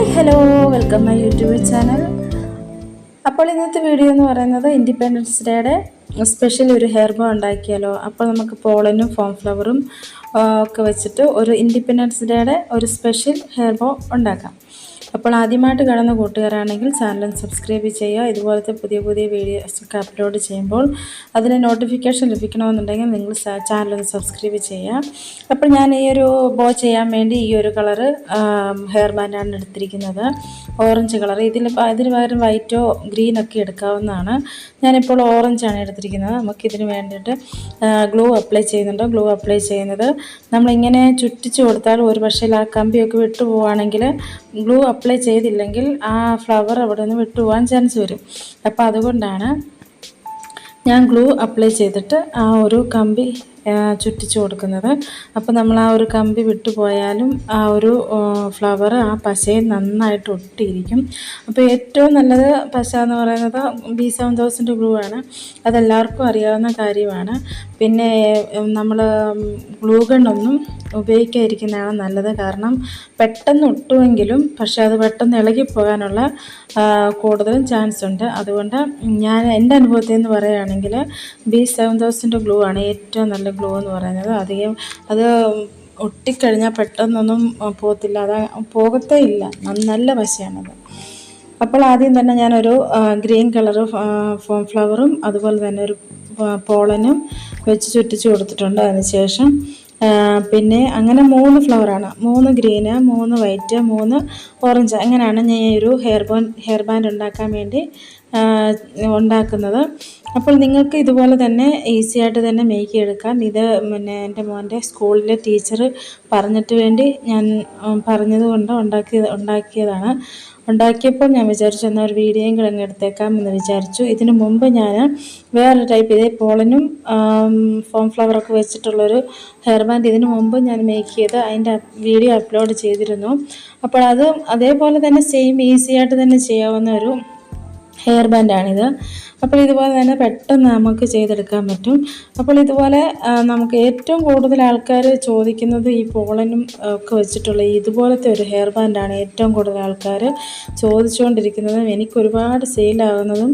Hi hello welcome my YouTube channel. അപ്പോൾ ഇന്നത്തെ video എന്ന് പറയുന്നത് ഇൻഡിപെൻഡൻസ് ഡേയുടെ സ്പെഷ്യൽ ഒരു ഹെയർ ബോ ഉണ്ടാക്കിയാലോ. അപ്പോൾ നമുക്ക് പോളനും ഫോം ഫ്ലവറും ഒക്കെ വെച്ചിട്ട് ഒരു ഇൻഡിപെൻഡൻസ് ഡേയുടെ ഒരു സ്പെഷ്യൽ ഹെയർ ബോ ഉണ്ടാക്കാം. അപ്പോൾ ആദ്യമായിട്ട് കാണുന്ന കൂട്ടുകാരാണെങ്കിൽ ചാനൽ സബ്സ്ക്രൈബ് ചെയ്യുക. ഇതുപോലത്തെ പുതിയ പുതിയ വീഡിയോസൊക്കെ അപ്ലോഡ് ചെയ്യുമ്പോൾ അതിന് നോട്ടിഫിക്കേഷൻ ലഭിക്കണമെന്നുണ്ടെങ്കിൽ നിങ്ങൾ ചാനൽ സബ്സ്ക്രൈബ് ചെയ്യുക. അപ്പോൾ ഞാൻ ഈ ഒരു ബോ ചെയ്യാൻ വേണ്ടി ഈ ഒരു കളറ് ഹെയർ ബാൻഡാണ് എടുത്തിരിക്കുന്നത്, ഓറഞ്ച് കളർ. ഇതിന് പകരം വൈറ്റോ ഗ്രീനൊക്കെ എടുക്കാവുന്നതാണ്. ഞാനിപ്പോൾ ഓറഞ്ചാണ് എടുത്തിരിക്കുന്നത്. നമുക്കിതിന് വേണ്ടിയിട്ട് ഗ്ലൂ അപ്ലൈ ചെയ്യുന്നുണ്ട്. ഗ്ലൂ അപ്ലൈ ചെയ്യുന്നത് നമ്മളിങ്ങനെ ചുറ്റിച്ച് കൊടുത്താൽ ഒരു പക്ഷേ ആ കമ്പിയൊക്കെ വിട്ടു പോവുകയാണെങ്കിൽ ഗ്ലൂ അപ്ലൈ ചെയ്തില്ലെങ്കിൽ ആ ഫ്ലവർ അവിടെ നിന്ന് വിട്ടുപോകാൻ ചാൻസ് വരും. അപ്പോൾ അതുകൊണ്ടാണ് ഞാൻ ഗ്ലൂ അപ്ലൈ ചെയ്തിട്ട് ആ ഒരു കമ്പി ചുറ്റിച്ച് കൊടുക്കുന്നത്. അപ്പോൾ നമ്മൾ ആ ഒരു കമ്പി വിട്ടുപോയാലും ആ ഒരു ഫ്ലവർ ആ പശയിൽ നന്നായിട്ട് ഒട്ടിയിരിക്കും. അപ്പോൾ ഏറ്റവും നല്ലത് പശ എന്ന് പറയുന്നത് B7000 ഗ്ലൂ ആണ്. അതെല്ലാവർക്കും അറിയാവുന്ന കാര്യമാണ്. പിന്നെ നമ്മൾ ഗ്ലൂ ഗണ്ണൊന്നും ഉപയോഗിക്കാതിരിക്കുന്നതാണ് നല്ലത്. കാരണം പെട്ടെന്ന് ഒട്ടുമെങ്കിലും പക്ഷേ അത് പെട്ടെന്ന് ഇളകിപ്പോകാനുള്ള കൂടുതലും ചാൻസ് ഉണ്ട്. അതുകൊണ്ട് ഞാൻ എൻ്റെ അനുഭവത്തിൽ നിന്ന് പറയുകയാണെങ്കിൽ B7000 ഗ്ലൂ ആണ് ഏറ്റവും നല്ല ഗ്ലൂ എന്ന് പറയുന്നത്. അധികം അത് ഒട്ടിക്കഴിഞ്ഞാൽ പെട്ടെന്നൊന്നും പോകത്തില്ല, പോകത്തേ ഇല്ല, നല്ല പശയാണത്. അപ്പോൾ ആദ്യം തന്നെ ഞാനൊരു ഗ്രീൻ കളറ് ഫോം ഫ്ലവറും അതുപോലെ തന്നെ ഒരു പോളനും വെച്ച് ചുറ്റിച്ച് കൊടുത്തിട്ടുണ്ട്. അതിനുശേഷം പിന്നെ അങ്ങനെ 3 ഫ്ലവറാണ്, 3 ഗ്രീന്, 3 വൈറ്റ്, 3 ഓറഞ്ച്. അങ്ങനെയാണ് ഞാൻ ഈ ഒരു ഹെയർ ബാൻഡ് ഉണ്ടാക്കാൻ വേണ്ടി ഉണ്ടാക്കുന്നത്. അപ്പോൾ നിങ്ങൾക്ക് ഇതുപോലെ തന്നെ ഈസി ആയിട്ട് തന്നെ മേക്ക് ചെയ്തെടുക്കാം. ഇത് പിന്നെ എൻ്റെ മോൻ്റെ സ്കൂളിലെ ടീച്ചർ പറഞ്ഞിട്ട് വേണ്ടി ഞാൻ പറഞ്ഞതുകൊണ്ട് ഉണ്ടാക്കിയതാണ്. ഉണ്ടാക്കിയപ്പോൾ ഞാൻ വിചാരിച്ചു എന്നാൽ ഒരു വീഡിയോയും കൂടെ എടുത്തേക്കാം എന്ന് വിചാരിച്ചു. ഇതിനു മുമ്പ് ഞാൻ വേറൊരു ടൈപ്പ് ഇതേ പോളനും ഫോം ഫ്ലവറൊക്കെ വെച്ചിട്ടുള്ളൊരു ഹെയർ ബാൻഡ് ഇതിനു മുമ്പ് ഞാൻ മേക്ക് ചെയ്ത് അതിൻ്റെ വീഡിയോ അപ്ലോഡ് ചെയ്തിരുന്നു. അപ്പോൾ അത് അതേപോലെ തന്നെ സെയിം ഈസി ആയിട്ട് തന്നെ ചെയ്യാവുന്ന ഒരു ഹെയർ ബാൻഡാണിത്. അപ്പോൾ ഇതുപോലെ തന്നെ പെട്ടെന്ന് നമുക്ക് ചെയ്തെടുക്കാൻ പറ്റും. അപ്പോൾ ഇതുപോലെ നമുക്ക് ഏറ്റവും കൂടുതൽ ആൾക്കാർ ചോദിക്കുന്നത് ഈ പോളനും ഒക്കെ വെച്ചിട്ടുള്ള ഇതുപോലത്തെ ഒരു ഹെയർ ബാൻഡാണ് ഏറ്റവും കൂടുതൽ ആൾക്കാർ ചോദിച്ചുകൊണ്ടിരിക്കുന്നതും എനിക്ക് ഒരുപാട് സെയിലാകുന്നതും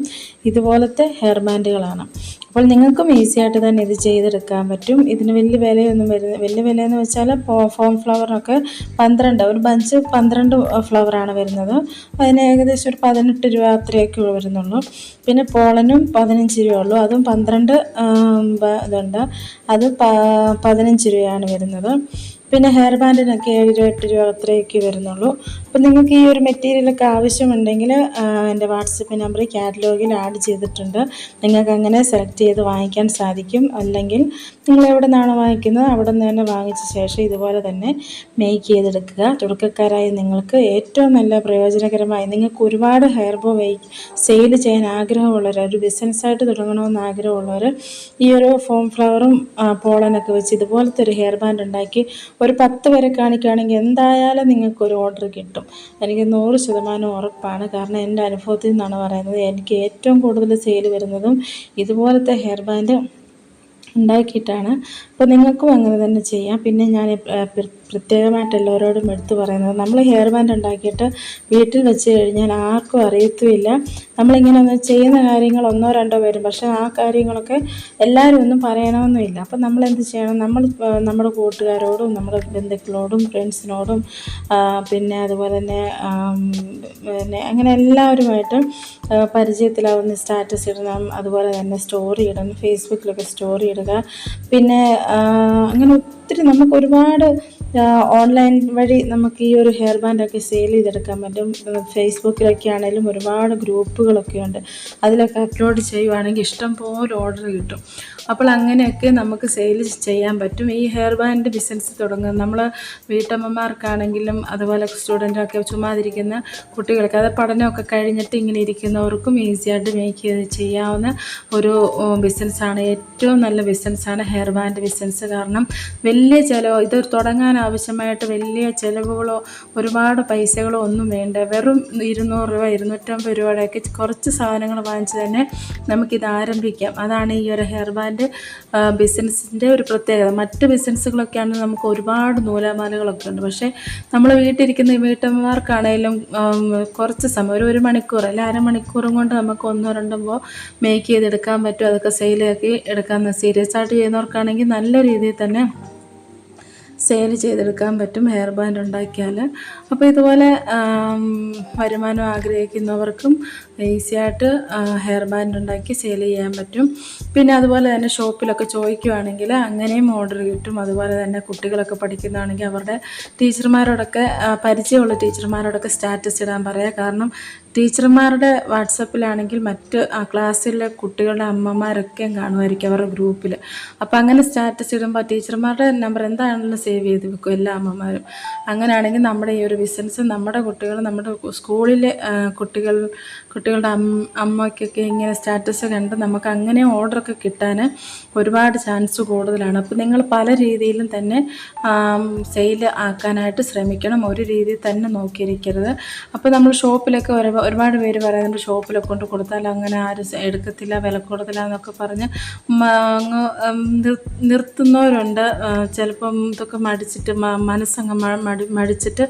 ഇതുപോലത്തെ ഹെയർ ബാൻഡുകളാണ്. അപ്പോൾ നിങ്ങൾക്കും ഈസി ആയിട്ട് തന്നെ ഇത് ചെയ്തെടുക്കാൻ പറ്റും. ഇതിന് വലിയ വിലയൊന്നും വരുന്നത്, വലിയ വിലയെന്ന് വെച്ചാൽ ഫോം ഫ്ലവറിനൊക്കെ 12 ഒരു ബഞ്ച് 12 ഫ്ലവറാണ് വരുന്നത്. അതിന് ഏകദേശം ഒരു 18 രൂപ അത്രയൊക്കെ വരുന്നുള്ളൂ. പിന്നെ പോളനും 15 രൂപ ഉള്ളൂ, അതും 12 ഇതുണ്ട്, അത് 15 രൂപയാണ് വരുന്നത്. പിന്നെ ഹെയർ ബാൻഡിനൊക്കെ 7-8 രൂപ അത്രയൊക്കെ വരുന്നുള്ളൂ. അപ്പോൾ നിങ്ങൾക്ക് ഈ ഒരു മെറ്റീരിയലൊക്കെ ആവശ്യമുണ്ടെങ്കിൽ എൻ്റെ വാട്സപ്പ് നമ്പർ കാറ്റലോഗിൽ ആഡ് ചെയ്തിട്ടുണ്ട്. നിങ്ങൾക്ക് അങ്ങനെ സെലക്ട് ചെയ്ത് വാങ്ങിക്കാൻ സാധിക്കും. അല്ലെങ്കിൽ നിങ്ങൾ എവിടെ നിന്നാണ് വാങ്ങിക്കുന്നത് അവിടെ നിന്ന് തന്നെ വാങ്ങിച്ച ശേഷം ഇതുപോലെ തന്നെ മേക്ക് ചെയ്തെടുക്കുക. തുടക്കക്കാരായി നിങ്ങൾക്ക് ഏറ്റവും നല്ല പ്രയോജനകരമായി നിങ്ങൾക്ക് ഒരുപാട് ഹെയർ ബോ സെയിൽ ചെയ്യാൻ ആഗ്രഹമുള്ളവർ, ഒരു ബിസിനസ്സായിട്ട് തുടങ്ങണമെന്ന് ആഗ്രഹമുള്ളവർ ഈ ഒരു ഫോം ഫ്ലവറും പോളനൊക്കെ വെച്ച് ഇതുപോലത്തെ ഒരു ഹെയർ ബാൻഡ് ഉണ്ടാക്കി ഒരു 10 വരെ കാണിക്കുകയാണെങ്കിൽ എന്തായാലും നിങ്ങൾക്കൊരു ഓർഡർ കിട്ടും. എനിക്ക് 100% ഉറപ്പാണ്. കാരണം എൻ്റെ അനുഭവത്തിൽ നിന്നാണ് പറയുന്നത്. എനിക്ക് ഏറ്റവും കൂടുതൽ സെയിൽ വരുന്നതും ഇതുപോലത്തെ ഹെയർ ബാൻഡ് ഉണ്ടാക്കിയിട്ടാണ്. അപ്പോൾ നിങ്ങൾക്കും അങ്ങനെ തന്നെ ചെയ്യാം. പിന്നെ ഞാൻ പ്രത്യേകമായിട്ട് എല്ലാവരോടും എടുത്തു പറയുന്നത്, നമ്മൾ ഹെയർ ബാൻഡ് ഉണ്ടാക്കിയിട്ട് വീട്ടിൽ വെച്ച് കഴിഞ്ഞാൽ ആർക്കും അറിയത്തുമില്ല. നമ്മളിങ്ങനെ ഒന്ന് ചെയ്യുന്ന കാര്യങ്ങൾ 1-2 വരും, പക്ഷേ ആ കാര്യങ്ങളൊക്കെ എല്ലാവരും ഒന്നും പറയണമെന്നുമില്ല. അപ്പം നമ്മൾ എന്ത് ചെയ്യണം, നമ്മുടെ കൂട്ടുകാരോടും നമ്മുടെ ബന്ധുക്കളോടും ഫ്രണ്ട്സിനോടും പിന്നെ അതുപോലെ തന്നെ അങ്ങനെ എല്ലാവരുമായിട്ടും പരിചയത്തിലാവുന്ന സ്റ്റാറ്റസ് ഇടണം, അതുപോലെ തന്നെ സ്റ്റോറി ഇടണം, ഫേസ്ബുക്കിലൊക്കെ സ്റ്റോറി ഇടുക. പിന്നെ അങ്ങനെ ഒത്തിരി നമുക്ക് ഒരുപാട് ഓൺലൈൻ വഴി നമുക്ക് ഈ ഒരു ഹെയർ ബാൻഡൊക്കെ സെയിൽ ചെയ്തെടുക്കാൻ പറ്റും. ഫേസ്ബുക്കിലൊക്കെ ആണെങ്കിലും ഒരുപാട് ഗ്രൂപ്പുകളൊക്കെ ഉണ്ട്, അതിലൊക്കെ അപ്ലോഡ് ചെയ്യുവാണെങ്കിൽ ഇഷ്ടം പോലെ ഓർഡർ കിട്ടും. അപ്പോൾ അങ്ങനെയൊക്കെ നമുക്ക് സെയിൽ ചെയ്യാൻ പറ്റും. ഈ ഹെയർ ബാൻഡ് ബിസിനസ് തുടങ്ങുന്നത് നമ്മൾ വീട്ടമ്മമാർക്കാണെങ്കിലും അതുപോലെ സ്റ്റുഡൻറ്റൊക്കെ ചുമ്മാതിരിക്കുന്ന കുട്ടികൾക്ക്, അത് പഠനമൊക്കെ കഴിഞ്ഞിട്ട് ഇങ്ങനെ ഇരിക്കുന്നവർക്കും ഈസിയായിട്ട് മേക്ക് ചെയ്ത് ചെയ്യാവുന്ന ഒരു ബിസിനസ്സാണ്. ഏറ്റവും നല്ല ബിസിനസ്സാണ് ഹെയർ ബാൻഡ് ബിസിനസ്. കാരണം വലിയ ചിലവ്, ഇത് തുടങ്ങാൻ ആവശ്യമായിട്ട് വലിയ ചിലവുകളോ ഒരുപാട് പൈസകളോ ഒന്നും വേണ്ട. വെറും 200 രൂപ 250 രൂപയുടെയൊക്കെ കുറച്ച് സാധനങ്ങൾ വാങ്ങിച്ച് തന്നെ നമുക്കിത് ആരംഭിക്കാം. അതാണ് ഈ ഒരു ഹെയർ ബാൻഡ് ബിസിനസ്സിൻ്റെ ഒരു പ്രത്യേകത. മറ്റ് ബിസിനസ്സുകളൊക്കെ ആണെങ്കിൽ നമുക്ക് ഒരുപാട് നൂലാമാലകളൊക്കെ ഉണ്ട്. പക്ഷേ നമ്മൾ വീട്ടിലിരിക്കുന്ന വീട്ടമ്മമാർക്കാണെങ്കിലും കുറച്ച് സമയം ഒരു മണിക്കൂർ അല്ല അരമണിക്കൂറും കൊണ്ട് നമുക്ക് 1-2 മേക്ക് ചെയ്തെടുക്കാൻ പറ്റും. അതൊക്കെ സെയിലാക്കി എടുക്കാൻ സീരിയസ് ആയിട്ട് ചെയ്യുന്നവർക്കാണെങ്കിൽ നല്ല രീതിയിൽ തന്നെ സെയിൽ ചെയ്തെടുക്കാൻ പറ്റും ഹെയർ ബാൻഡ് ഉണ്ടാക്കിയാൽ. അപ്പോൾ ഇതുപോലെ വരുമാനം ആഗ്രഹിക്കുന്നവർക്കും ഈസിയായിട്ട് ഹെയർ ബാൻഡ് ഉണ്ടാക്കി സെയിൽ ചെയ്യാൻ പറ്റും. പിന്നെ അതുപോലെ തന്നെ ഷോപ്പിലൊക്കെ ചോദിക്കുകയാണെങ്കിൽ അങ്ങനെയും ഓർഡർ കിട്ടും. അതുപോലെ തന്നെ കുട്ടികളൊക്കെ പഠിക്കുന്നതാണെങ്കിൽ അവരുടെ ടീച്ചർമാരോടൊക്കെ പരിചയമുള്ള ടീച്ചർമാരോടൊക്കെ സ്റ്റാറ്റസ് ഇടാൻ പറയുക. കാരണം ടീച്ചർമാരുടെ വാട്സപ്പിലാണെങ്കിൽ മറ്റ് ക്ലാസ്സിലെ കുട്ടികളുടെ അമ്മമാരൊക്കെ കാണുമായിരിക്കും അവരുടെ ഗ്രൂപ്പിൽ. അപ്പോൾ അങ്ങനെ സ്റ്റാറ്റസ് ഇടുമ്പോൾ ടീച്ചർമാരുടെ നമ്പർ എന്താണെങ്കിലും സേവ് ചെയ്ത് വെക്കും എല്ലാ അമ്മമാരും. അങ്ങനെയാണെങ്കിൽ നമ്മുടെ ഈ ഒരു ബിസിനസ് നമ്മുടെ കുട്ടികൾ നമ്മുടെ സ്കൂളിലെ കുട്ടികളുടെ അമ്മയ്ക്കൊക്കെ ഇങ്ങനെ സ്റ്റാറ്റസ് കണ്ട് നമുക്ക് അങ്ങനെ ഓർഡറൊക്കെ കിട്ടാൻ ഒരുപാട് ചാൻസ് കൂടുതലാണ്. അപ്പോൾ നിങ്ങൾ പല രീതിയിലും തന്നെ സെയിൽ ആക്കാനായിട്ട് ശ്രമിക്കണം. ഒരു രീതിയിൽ തന്നെ നോക്കിയിരിക്കരുത്. അപ്പോൾ നമ്മൾ ഷോപ്പിലൊക്കെ ഒരുപാട് പേര് പറയുന്നുണ്ട് ഷോപ്പിലൊക്കെ കൊണ്ട് കൊടുത്താൽ അങ്ങനെ ആരും എടുക്കത്തില്ല, വില കൂടുതല എന്നൊക്കെ പറഞ്ഞ് നിർത്തുന്നവരുണ്ട്. ചിലപ്പം ഇതൊക്കെ മടിച്ചിട്ട് മനസ്സങ്ങ് മടിച്ചിട്ട്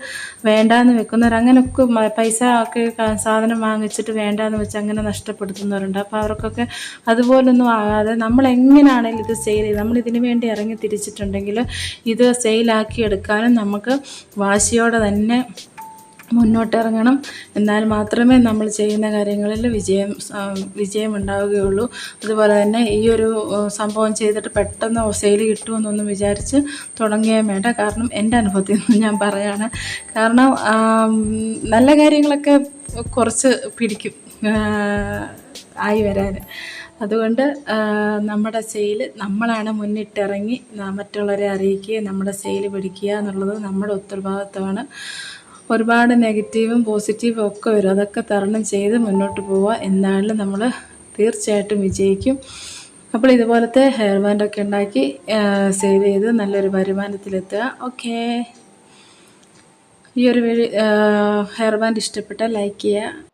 വേണ്ടാന്ന് വെക്കുന്നവർ, അങ്ങനെയൊക്കെ പൈസ ഒക്കെ സാധനം വാങ്ങിച്ചിട്ട് വേണ്ടാന്ന് വെച്ച് അങ്ങനെ നഷ്ടപ്പെടുത്തുന്നവരുണ്ട്. അപ്പോൾ അവർക്കൊക്കെ അതുപോലൊന്നും ആകാതെ നമ്മൾ എങ്ങനെയാണെങ്കിലും ഇത് സെയിൽ ചെയ്ത് നമ്മൾ ഇതിനു വേണ്ടി ഇറങ്ങി തിരിച്ചിട്ടുണ്ടെങ്കിൽ ഇത് സെയിലാക്കി എടുക്കാനും നമുക്ക് വാശിയോടെ തന്നെ മുന്നോട്ടിറങ്ങണം. എന്നാൽ മാത്രമേ നമ്മൾ ചെയ്യുന്ന കാര്യങ്ങളിൽ വിജയം ഉണ്ടാവുകയുള്ളൂ. അതുപോലെ തന്നെ ഈ ഒരു സംഭവം ചെയ്തിട്ട് പെട്ടെന്ന് സെയിൽ കിട്ടുമെന്നൊന്നും വിചാരിച്ച് തുടങ്ങുകയും വേണ്ട. കാരണം എൻ്റെ അനുഭവത്തിൽ നിന്ന് ഞാൻ പറയാണ്. കാരണം നല്ല കാര്യങ്ങളൊക്കെ കുറച്ച് പിടിക്കും ആയി വരാൻ. അതുകൊണ്ട് നമ്മുടെ സെയിൽ നമ്മളാണ് മുന്നിട്ടിറങ്ങി മറ്റുള്ളവരെ അറിയിക്കുക, നമ്മുടെ സെയിൽ പിടിക്കുക എന്നുള്ളത് നമ്മുടെ ഉത്തരവാദിത്തമാണ്. ഒരുപാട് നെഗറ്റീവും പോസിറ്റീവും ഒക്കെ വരും. അതൊക്കെ തരണം ചെയ്ത് മുന്നോട്ട് പോവുക. എന്നാലും നമ്മൾ തീർച്ചയായിട്ടും വിജയിക്കും. അപ്പോൾ ഇതുപോലത്തെ ഹെയർ ബാൻഡൊക്കെ ഉണ്ടാക്കി സെയിൽ ചെയ്ത് നല്ലൊരു വരുമാനത്തിലെത്തുക. ഓക്കേ, ഈ ഒരു ഹെയർ ബാൻഡ് ഇഷ്ടപ്പെട്ടാൽ ലൈക്ക് ചെയ്യുക.